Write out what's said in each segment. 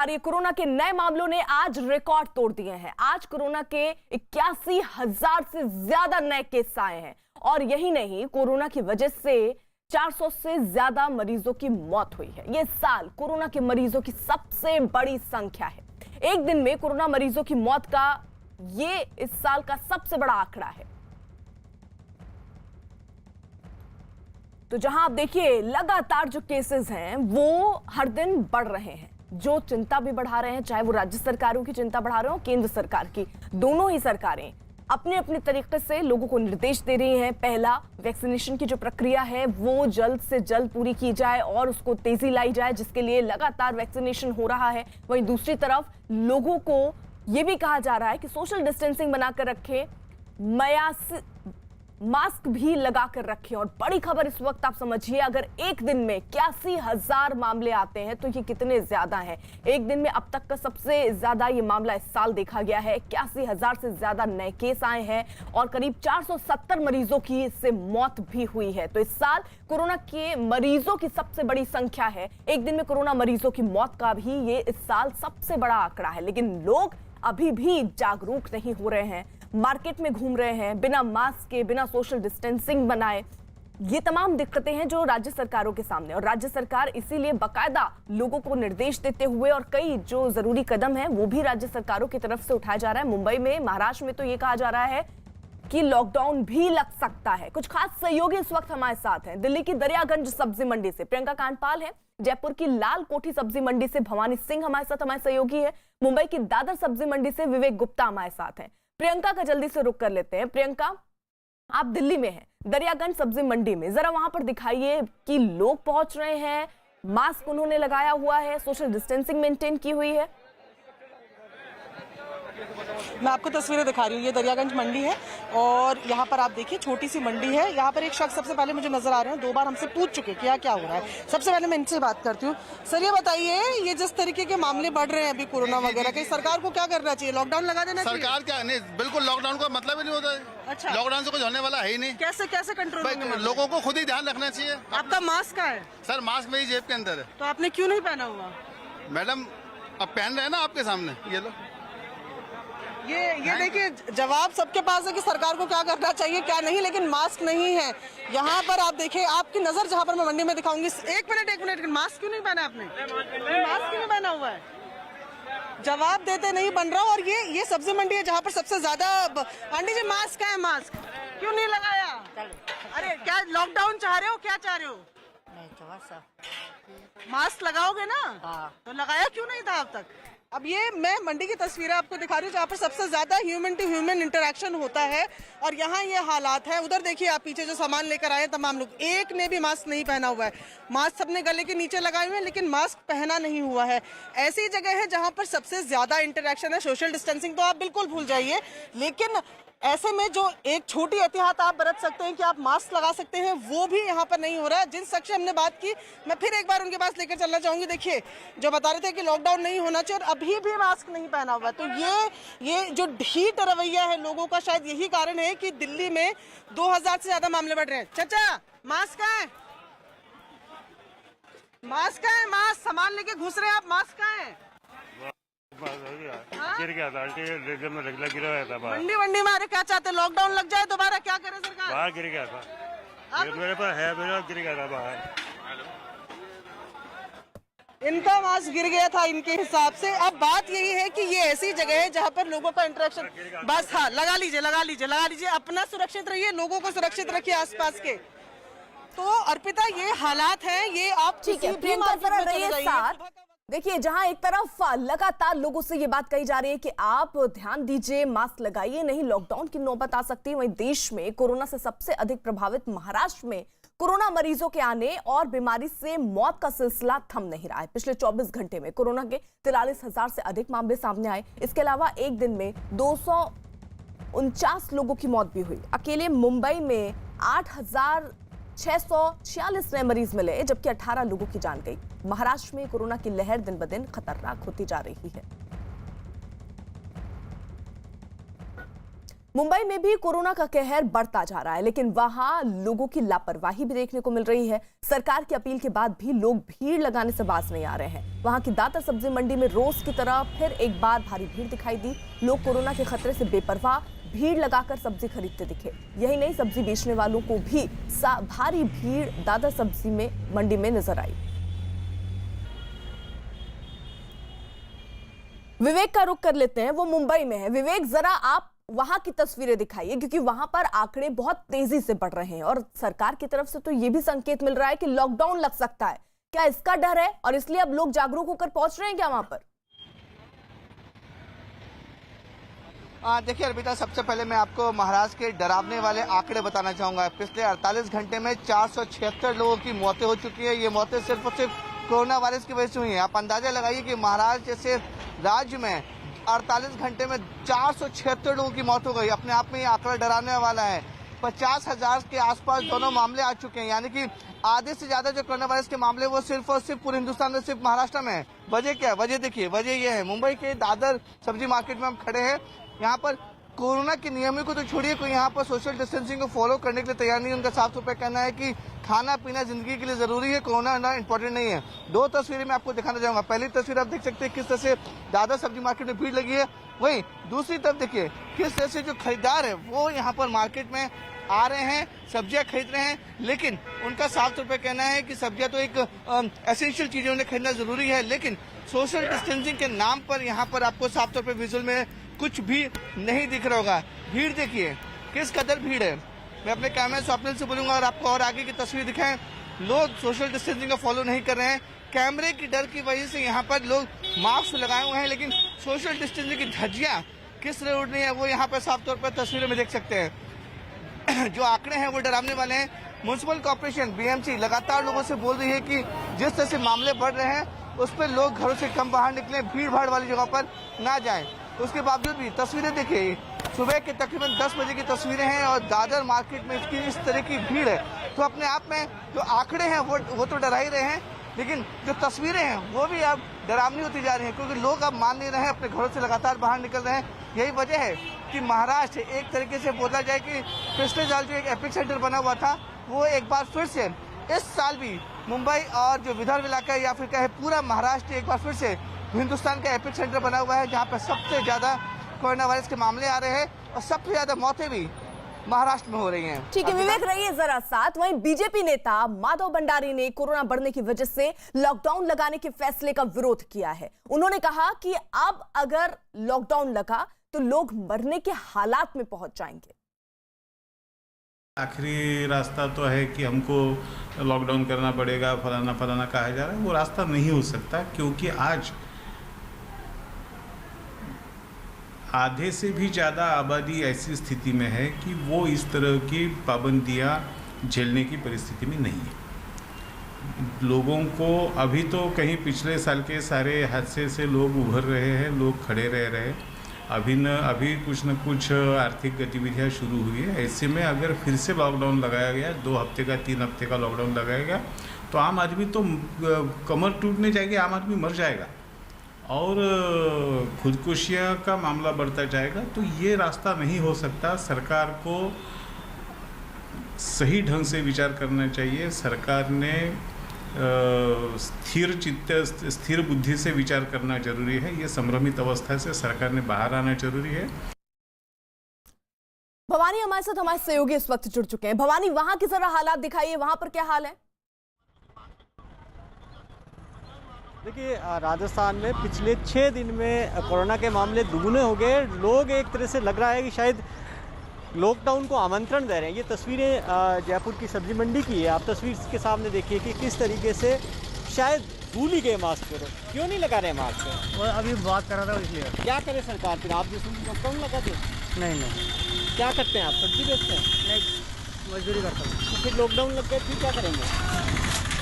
Corona के नए मामलों ने आज रिकॉर्ड तोड़ दिए हैं। आज कोरोना के 81,000 से ज्यादा नए केस आए हैं और यही नहीं, कोरोना की वजह से 400 से ज्यादा मरीजों की मौत हुई है। यह साल कोरोना के मरीजों की सबसे बड़ी संख्या है। एक दिन में कोरोना मरीजों की मौत का ये इस साल का सबसे बड़ा आंकड़ा है। तो जहां आप देखिए लगातार जो केसेस हैं वो हर दिन बढ़ रहे हैं, जो चिंता भी बढ़ा रहे हैं, चाहे वो राज्य सरकारों की चिंता बढ़ा रहे हो, केंद्र सरकार की। दोनों ही सरकारें अपने अपने तरीके से लोगों को निर्देश दे रही हैं। पहला, वैक्सीनेशन की जो प्रक्रिया है वो जल्द से जल्द पूरी की जाए और उसको तेजी लाई जाए, जिसके लिए लगातार वैक्सीनेशन हो रहा है। वहीं दूसरी तरफ लोगों को यह भी कहा जा रहा है कि सोशल डिस्टेंसिंग बनाकर रखें, मास्क भी लगाकर रखें। और बड़ी खबर इस वक्त आप समझिए, अगर एक दिन में 81,000 मामले आते हैं तो ये कितने ज्यादा हैं। एक दिन में अब तक का सबसे ज्यादा ये मामला इस साल देखा गया है। 81,000 से ज्यादा नए केस आए हैं और करीब 470 मरीजों की इससे मौत भी हुई है। तो इस साल कोरोना के मरीजों की सबसे बड़ी संख्या है। एक दिन में कोरोना मरीजों की मौत का भी ये इस साल सबसे बड़ा आंकड़ा है। लेकिन लोग अभी भी जागरूक नहीं हो रहे हैं, मार्केट में घूम रहे हैं बिना मास्क के, बिना सोशल डिस्टेंसिंग बनाए। ये तमाम दिक्कतें हैं जो राज्य सरकारों के सामने, और राज्य सरकार इसीलिए बाकायदा लोगों को निर्देश देते हुए और कई जो जरूरी कदम है वो भी राज्य सरकारों की तरफ से उठाया जा रहा है। मुंबई में, महाराष्ट्र में तो ये कहा जा रहा है कि लॉकडाउन भी लग सकता है। कुछ खास सहयोगी इस वक्त हमारे साथ हैं। दिल्ली की दरियागंज सब्जी मंडी से प्रियंका कांडपाल है, जयपुर की लाल कोठी सब्जी मंडी से भवानी सिंह हमारे साथ, हमारे सहयोगी है, मुंबई की दादर सब्जी मंडी से विवेक गुप्ता हमारे साथ हैं। प्रियंका का जल्दी से रुक कर लेते हैं। प्रियंका, आप दिल्ली में हैं, दरियागंज सब्जी मंडी में, जरा वहां पर दिखाइए कि लोग पहुंच रहे हैं, मास्क उन्होंने लगाया हुआ है, सोशल डिस्टेंसिंग मेंटेन की हुई है। मैं आपको तस्वीरें दिखा रही हूँ। ये दरियागंज मंडी है और यहाँ पर आप देखिए छोटी सी मंडी है। यहाँ पर एक शख्स सबसे पहले मुझे नजर आ रहे हैं, 2 बार हमसे पूछ चुके क्या क्या हो रहा है। सबसे पहले मैं इनसे बात करती हूँ। सर ये बताइए, ये जिस तरीके के मामले बढ़ रहे हैं अभी कोरोना वगैरह के, सरकार को क्या करना चाहिए? लॉकडाउन लगा देना चाहिए? सरकार क्या नहीं, बिल्कुल लॉकडाउन का मतलब ही नहीं होता है। अच्छा, लॉकडाउन से कुछ होने वाला है ही नहीं। कैसे कैसे कंट्रोल? लोगों को खुद ही ध्यान रखना चाहिए। आपका मास्क कहाँ है? सर मास्क मेरी जेब के अंदर है। तो आपने क्यों नहीं पहना हुआ? मैडम अब पहन रहे हैं ना आपके सामने, ये लो। ये देखिए, जवाब सबके पास है कि सरकार को क्या करना चाहिए क्या नहीं, लेकिन मास्क नहीं है। यहाँ पर आप देखिए, आपकी नजर जहाँ पर मैं मंडी में दिखाऊंगी। एक मिनट, मास्क क्यों नहीं पहना आपने? मास्क क्यों नहीं पहना हुआ है? जवाब देते नहीं बन रहा। और ये सब्जी मंडी है जहाँ पर सबसे ज्यादा। आंटी जी, मास्क है, मास्क क्यों नहीं लगाया? अरे क्या लॉकडाउन चाह रहे हो, क्या चाह रहे हो? नहीं तो मास्क लगाओगे ना? हाँ। तो लगाया क्यों नहीं था अब तक? अब ये मैं मंडी की तस्वीरें आपको दिखा रही हूँ जहाँ पर सबसे ज्यादा ह्यूमन टू ह्यूमन इंटरेक्शन होता है और यहाँ ये हालात है। उधर देखिए आप पीछे जो सामान लेकर आए तमाम लोग, एक ने भी मास्क नहीं पहना हुआ है। मास्क सबने गले के नीचे लगाए हुए हैं लेकिन मास्क पहना नहीं हुआ है। ऐसी जगह है जहाँ पर सबसे ज्यादा इंटरेक्शन है। सोशल डिस्टेंसिंग तो आप बिल्कुल भूल जाइए, लेकिन ऐसे में जो एक छोटी एहतियात आप बरत सकते हैं कि आप मास्क लगा सकते हैं, वो भी यहाँ पर नहीं हो रहा है। जिन शख्स से हमने बात की, मैं फिर एक बार उनके पास लेकर चलना चाहूंगी। देखिए, जो बता रहे थे कि लॉकडाउन नहीं होना चाहिए और अभी भी मास्क नहीं पहना हुआ। तो ये जो ढीठ रवैया है लोगों का, शायद यही कारण है कि दिल्ली में 2000 से ज्यादा मामले बढ़ रहे हैं। चाचा, मास्क कहाँ है? मास्क कहाँ है? मास्क सामान लेके घुस रहे हैं आप, मास्क कहाँ है? गिर गया था, गिरा था मंडी में। अरे क्या चाहते, लॉकडाउन लग जाए दोबारा, क्या करे सरकार? बाहर गिर गया था, मेरे पास है, मेरा गिर गया था बाहर। इनका मास्क गिर गया था इनके हिसाब से। अब बात यही है कि ये ऐसी जगह है जहाँ पर लोगों का इंटरेक्शन, बस हाँ, लगा लीजिए। अपना सुरक्षित रहिए, लोगों को सुरक्षित रखिए आसपास के। तो अर्पिता, ये हालात हैं, ये आप ठीक है प्रियंका, जरा रहिए साथ। देखिए, जहां एक तरफ लगातार लोगों से ये बात कही जा रही है कि आप ध्यान दीजिए, मास्क लगाइए, नहीं लॉकडाउन की नौबत आ सकती है, वहीं देश में कोरोना से सबसे अधिक प्रभावित महाराष्ट्र में कोरोना मरीजों के आने और बीमारी से मौत का सिलसिला थम नहीं रहा है। पिछले 24 घंटे में कोरोना के 43,000 से अधिक मामले सामने आए। इसके अलावा एक दिन में 249 लोगों की मौत भी हुई। अकेले मुंबई में 8,646 नए मरीज मिले, जबकि 18 लोगों की जान गई। महाराष्ट्र में कोरोना की लहर दिन ब दिन खतरनाक होती जा रही है। मुंबई में भी कोरोना का कहर बढ़ता जा रहा है, लेकिन वहां लोगों की लापरवाही भी देखने को मिल रही है। सरकार की अपील के बाद भी लोग भीड़ लगाने से बाज नहीं आ रहे हैं। वहां की दादर सब्जी मंडी में रोज की तरह फिर एक बार भारी भीड़ दिखाई दी। लोग कोरोना के खतरे से बेपरवाह भीड़ लगाकर सब्जी खरीदते दिखे। यही नहीं, सब्जी बेचने वालों को भी भारी भीड़ दादर सब्जी में मंडी में नजर आई। विवेक का रुख कर लेते हैं, वो मुंबई में है। विवेक, जरा आप वहां की तस्वीरें दिखाइए, क्योंकि वहां पर आंकड़े बहुत तेजी से बढ़ रहे हैं और सरकार की तरफ से तो ये भी संकेत मिल रहा है कि लॉकडाउन लग सकता है। क्या इसका डर है और इसलिए अब लोग जागरूक होकर पहुंच रहे हैं क्या वहां पर? देखिए अर्पिता, सबसे पहले मैं आपको महाराष्ट्र के डरावने वाले आंकड़े बताना चाहूंगा। पिछले 48 घंटे में 476 लोगों की मौतें हो चुकी है। ये मौतें सिर्फ और सिर्फ कोरोना वायरस की वजह से हुई है। आप अंदाजा लगाइए कि महाराष्ट्र जैसे राज्य में 48 घंटे में 476 लोगों की मौत हो गई। अपने आप में ये आंकड़ा डराने वाला है। 50,000 के आसपास दोनों मामले आ चुके हैं, यानी कि आधे से ज्यादा जो कोरोना वायरस के मामले वो सिर्फ और सिर्फ पूरे हिंदुस्तान में सिर्फ महाराष्ट्र में है। वजह क्या है? वजह देखिए, वजह ये है, मुंबई के दादर सब्जी मार्केट में हम खड़े हैं। यहाँ पर कोरोना के नियमों को तो छोड़िए, कोई यहाँ पर सोशल डिस्टेंसिंग को फॉलो करने के लिए तैयार नहीं। उनका साफ तौर पर कहना है कि खाना पीना जिंदगी के लिए जरूरी है, कोरोना ना इंपॉर्टेंट नहीं है। दो तस्वीरें मैं आपको दिखाना चाहूंगा। पहली तस्वीर आप देख सकते हैं किस तरह से दादर सब्जी मार्केट में भीड़ लगी है। वहीं दूसरी तरफ देखिए किस तरह से जो खरीदार है वो यहाँ पर मार्केट में आ रहे हैं, सब्जियां खरीद रहे हैं। लेकिन उनका साफ तौर पर कहना है कि सब्जियां तो एक एसेंशियल चीज है, उन्हें खरीदना जरूरी है, लेकिन सोशल डिस्टेंसिंग के नाम पर यहाँ पर आपको साफ तौर पर विजुअल में कुछ भी नहीं दिख रहा होगा। भीड़ देखिए किस कदर भीड़ है। मैं अपने कैमरा स्वप्निल से बोलूंगा और आपको और आगे की तस्वीर दिखाएं। लोग सोशल डिस्टेंसिंग का फॉलो नहीं कर रहे हैं। कैमरे की डर की वजह से यहाँ पर लोग मास्क लगाए हुए हैं, लेकिन सोशल डिस्टेंसिंग की धज्जियां किस तरह उड़ रही है वो यहाँ पर साफ तौर पर तस्वीरों में देख सकते हैं। जो आंकड़े हैं वो डरावने वाले हैं। म्युनिसिपल कॉर्पोरेशन बीएमसी लगातार लोगों से बोल रही है कि जिस तरह से मामले बढ़ रहे हैं उस पर लोग घरों से कम बाहर निकलें, भीड़ भाड़ वाली जगह पर ना जाएं। उसके बावजूद भी तस्वीरें देखिए, सुबह के तकरीबन 10 बजे की तस्वीरें हैं और दादर मार्केट में इसकी इस तरह की भीड़ है। तो अपने आप में जो आंकड़े हैं वो तो डरा ही रहे हैं, लेकिन जो तस्वीरें हैं वो भी अब डरावनी होती जा रही हैं, क्योंकि लोग अब मान नहीं रहे हैं, अपने घरों से लगातार बाहर निकल रहे हैं। यही वजह है कि महाराष्ट्र एक तरीके से बोला जाए कि पिछले साल जो एक एपिक सेंटर बना हुआ था वो एक बार फिर से इस साल भी मुंबई और जो विदर्भ इलाका है या फिर कहे पूरा महाराष्ट्र एक बार फिर से हिंदुस्तान का एपिक सेंटर बना हुआ है, जहाँ पर सबसे ज्यादा कोरोना वायरस के मामले आ रहे हैं और सबसे ज्यादा मौतें भी महाराष्ट्र में हो रही हैं। ठीक है विवेक, रहिए जरा साथ। वहीं बीजेपी नेता माधव भंडारी ने कोरोना बढ़ने की वजह से लॉकडाउन लगाने के फैसले का विरोध किया है। उन्होंने कहा कि अब अगर लॉकडाउन लगा तो लोग मरने के हालात में पहुंच जाएंगे। आखिरी रास्ता तो है कि हमको लॉकडाउन करना पड़ेगा, फलाना फलाना कहा जा रहा है, वो रास्ता नहीं हो सकता, क्योंकि आज आधे से भी ज़्यादा आबादी ऐसी स्थिति में है कि वो इस तरह की पाबंदियां झेलने की परिस्थिति में नहीं है। लोगों को अभी तो कहीं पिछले साल के सारे हादसे से लोग उभर रहे हैं, लोग खड़े रह रहे हैं। अभी कुछ न कुछ आर्थिक गतिविधियां शुरू हुई है। ऐसे में अगर फिर से लॉकडाउन लगाया गया, 2 हफ्ते का 3 हफ्ते का लॉकडाउन लगाया गया, तो आम आदमी तो कमर टूटने जाएगी, आम आदमी मर जाएगा और खुदकुशियां का मामला बढ़ता जाएगा। तो ये रास्ता नहीं हो सकता। सरकार को सही ढंग से विचार करना चाहिए। सरकार ने स्थिर चित्त, स्थिर बुद्धि से विचार करना जरूरी है। ये संभ्रमित अवस्था से सरकार ने बाहर आना जरूरी है। भवानी हमारे साथ, हमारे सहयोगी इस वक्त जुड़ चुके हैं। भवानी, वहां की जरा हालात दिखाइए, वहां पर क्या हाल है? देखिए राजस्थान में पिछले 6 दिन में कोरोना के मामले दुगने हो गए। लोग एक तरह से लग रहा है कि शायद लॉकडाउन को आमंत्रण दे रहे हैं। ये तस्वीरें जयपुर की सब्जी मंडी की है। आप तस्वीर के सामने देखिए कि किस तरीके से शायद भूल ही गए मास्क पर। क्यों नहीं लगा रहे मास्क? और अभी बात कर रहा था इसलिए। क्या करे सरकार फिर? आप जैसे लॉकडाउन लगा दे? नहीं, क्या करते हैं आप? सब्जी बेचते हैं? नहीं, मजदूरी करता हूँ। तो फिर लॉकडाउन लग गए फिर क्या करेंगे?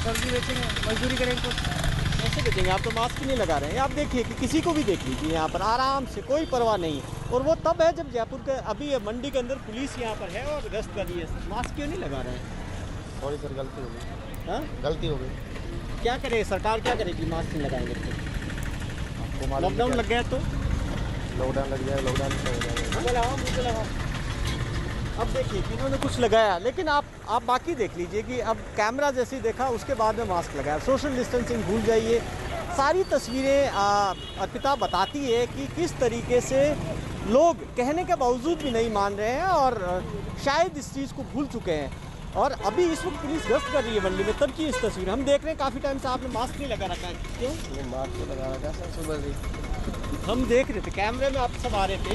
सब्जी बेचेंगे, मजदूरी करेंगे तो कैसे बेचेंगे? आप तो मास्क ही नहीं लगा रहे हैं। आप देखिए कि किसी को भी देख लीजिए यहाँ पर आराम से, कोई परवाह नहीं है। और वो तब है जब जयपुर के अभी मंडी के अंदर पुलिस यहाँ पर है और गश्त कर रही है। मास्क क्यों नहीं लगा रहे हैं? सॉरी सर, गलती हो गई। हाँ, गलती हो गई। क्या करे सरकार? क्या करेगी मास्क नहीं लगाएंगे तो? लॉकडाउन लग गया तो लॉकडाउन लग जाए, लॉकडाउन हो जाएगा। लगाओ, मुझे लगाओ। अब देखिए कि इन्होंने कुछ लगाया, लेकिन आप बाकी देख लीजिए कि अब कैमरा जैसे ही देखा उसके बाद में मास्क लगाया। सोशल डिस्टेंसिंग भूल जाइए। सारी तस्वीरें अर्पिता बताती है कि किस तरीके से लोग कहने के बावजूद भी नहीं मान रहे हैं और शायद इस चीज़ को भूल चुके हैं। और अभी इस वक्त पुलिस गश्त कर रही है मंडी में, तब की इस तस्वीर हम देख रहे हैं। काफ़ी टाइम से आपने मास्क नहीं लगा रखा है, क्यों? मास्क तो लगा रखा सर सुबह से। हम देख रहे थे कैमरे में, आप सब आ रहे थे।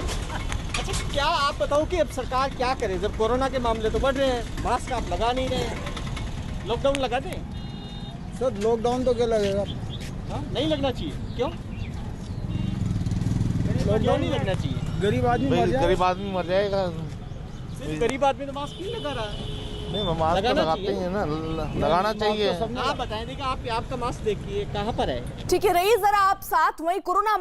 अच्छा, क्या आप बताओ कि अब सरकार क्या करे जब कोरोना के मामले तो बढ़ रहे हैं, मास्क आप लगा नहीं रहे हैं, लॉकडाउन लगा दें? सर लॉकडाउन तो क्या लगेगा? हाँ, नहीं लगना चाहिए, क्यों? लॉकडाउन नहीं लगना चाहिए। गरीब आदमी मर जाएगा। सिर्फ गरीब आदमी तो मास्क नहीं लगा रहा है। नहीं, मास्क तो लगाते हैं ना, लगाना चाहिए। आप बताएं, देखिए आपका मास्क देखिए कहाँ पर है। ठीक है, रही जरा आप साथ। वहीं कोरोना